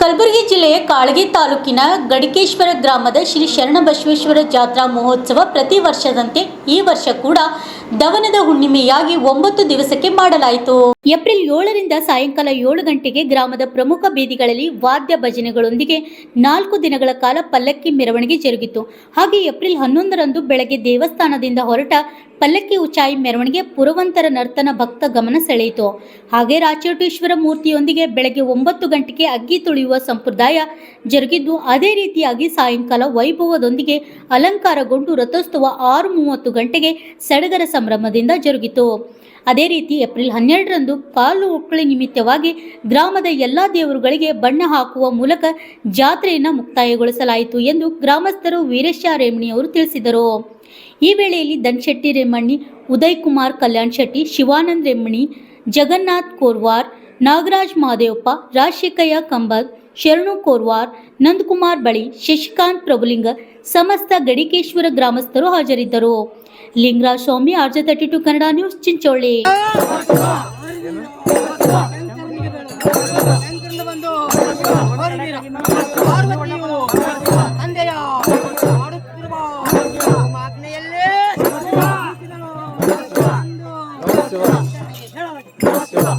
ಕಲಬುರಗಿ ಜಿಲ್ಲೆಯ ಕಾಳಗಿ ತಾಲೂಕಿನ ಗಡಿಕೇಶ್ವರ ಗ್ರಾಮದ ಶ್ರೀ ಶರಣಬಸವೇಶ್ವರ ಜಾತ್ರಾ ಮಹೋತ್ಸವ ಪ್ರತಿ ವರ್ಷದಂತೆ ಈ ವರ್ಷ ಕೂಡ ದವನದ ಹುಣ್ಣಿಮೆಯಾಗಿ 9 ದಿವಸಕ್ಕೆ ಮಾಡಲಾಯಿತು. ಏಪ್ರಿಲ್ 7ರಿಂದ ಸಾಯಂಕಾಲ 7 ಗಂಟೆಗೆ ಗ್ರಾಮದ ಪ್ರಮುಖ ಬೀದಿಗಳಲ್ಲಿ ವಾದ್ಯ ಭಜನೆಗಳೊಂದಿಗೆ 4 ದಿನಗಳ ಕಾಲ ಪಲ್ಲಕ್ಕಿ ಮೆರವಣಿಗೆ ಜರುಗಿತು. ಹಾಗೆ ಏಪ್ರಿಲ್ 11ರಂದು ಬೆಳಗ್ಗೆ ದೇವಸ್ಥಾನದಿಂದ ಹೊರಟ ಪಲ್ಲಕ್ಕಿ ಉಚಾಯಿ ಮೆರವಣಿಗೆ ಪುರವಂತರ ನರ್ತನ ಭಕ್ತ ಗಮನ ಸೆಳೆಯಿತು. ಹಾಗೆ ರಾಚೋಟೇಶ್ವರ ಮೂರ್ತಿಯೊಂದಿಗೆ ಬೆಳಗ್ಗೆ 9 ಗಂಟೆಗೆ ಅಗ್ಗಿ ತುಳಿಯುವ ಸಂಪ್ರದಾಯ ಜರುಗಿದ್ದು, ಅದೇ ರೀತಿಯಾಗಿ ಸಾಯಂಕಾಲ ವೈಭವದೊಂದಿಗೆ ಅಲಂಕಾರಗೊಂಡು ರಥೋತ್ಸವ 6:30 ಗಂಟೆಗೆ ಸಡಗರ ಸಂಭ್ರಮದಿಂದ ಜರುಗಿತು. ಅದೇ ರೀತಿ ಏಪ್ರಿಲ್ 12ರಂದು ಕಾಲು ಒಕ್ಕಳಿ ನಿಮಿತ್ತವಾಗಿ ಗ್ರಾಮದ ಎಲ್ಲಾ ದೇವರುಗಳಿಗೆ ಬಣ್ಣ ಹಾಕುವ ಮೂಲಕ ಜಾತ್ರೆಯನ್ನು ಮುಕ್ತಾಯಗೊಳಿಸಲಾಯಿತು ಎಂದು ಗ್ರಾಮಸ್ಥರು ವೀರೇಶ ರೇಮಣಿಯವರು ತಿಳಿಸಿದರು. ಈ ವೇಳೆಯಲ್ಲಿ ಧನಶೆಟ್ಟಿ ರೇಮಣ್ಣಿ, ಉದಯ್ ಕುಮಾರ್ ಕಲ್ಯಾಣ್ ಶೆಟ್ಟಿ, ಶಿವಾನಂದ್ ರೇಮಣಿ, ಜಗನ್ನಾಥ್ ಕೋರ್ವಾರ್, ನಾಗರಾಜ್ ಮಹದೇವಪ್ಪ, ರಾಜಶೇಖಯ್ಯ ಕಂಬದ್, ಶರಣು ಕೋರ್ವಾರ್, ನಂದಕುಮಾರ್ ಬಳಿ, ಶಶಿಕಾಂತ್ ಪ್ರಭುಲಿಂಗ, ಸಮಸ್ತ ಗಡಿಕೇಶ್ವರ ಗ್ರಾಮಸ್ಥರು ಹಾಜರಿದ್ದರು. ಲಿಂಗರಾಜ್ ಸ್ವಾಮಿ, RJ32 ಕನ್ನಡ ನ್ಯೂಸ್, ಚಿಂಚೋಳಿ.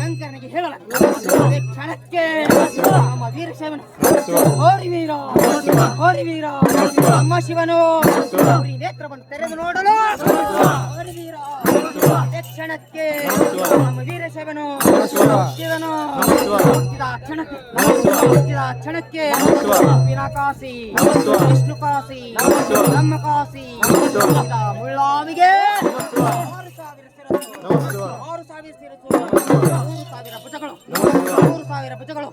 ಶಂಕರನಿಗೆ ಹೇಳಲ ಕ್ಷಣಕ್ಕೆ ನಮ್ಮ ವೀರಶೈವನು ಹೋರಿ ವೀರ ಹೋರಿ ವೀರ ನಮ್ಮ ಶಿವನು ನೇತ್ರವನ್ನು ತೆರೆದು ನೋಡಲು ಹೋರಿ ವೀರ ಕ್ಷಣಕ್ಕೆ ನಮ್ಮ ವೀರಶೈವನು ಶಿವನು ಕ್ಷಣಕ್ಕೆ ವಿನಾಕಾಸಿ ವಿಷ್ಣುಕಾಸಿ ಬ್ರಹ್ಮಕಾಸಿ ಮುಳ್ಳಾವಿಗೆ 6,000 ಭುಜಗಳು 3,000 ಭುಜಗಳು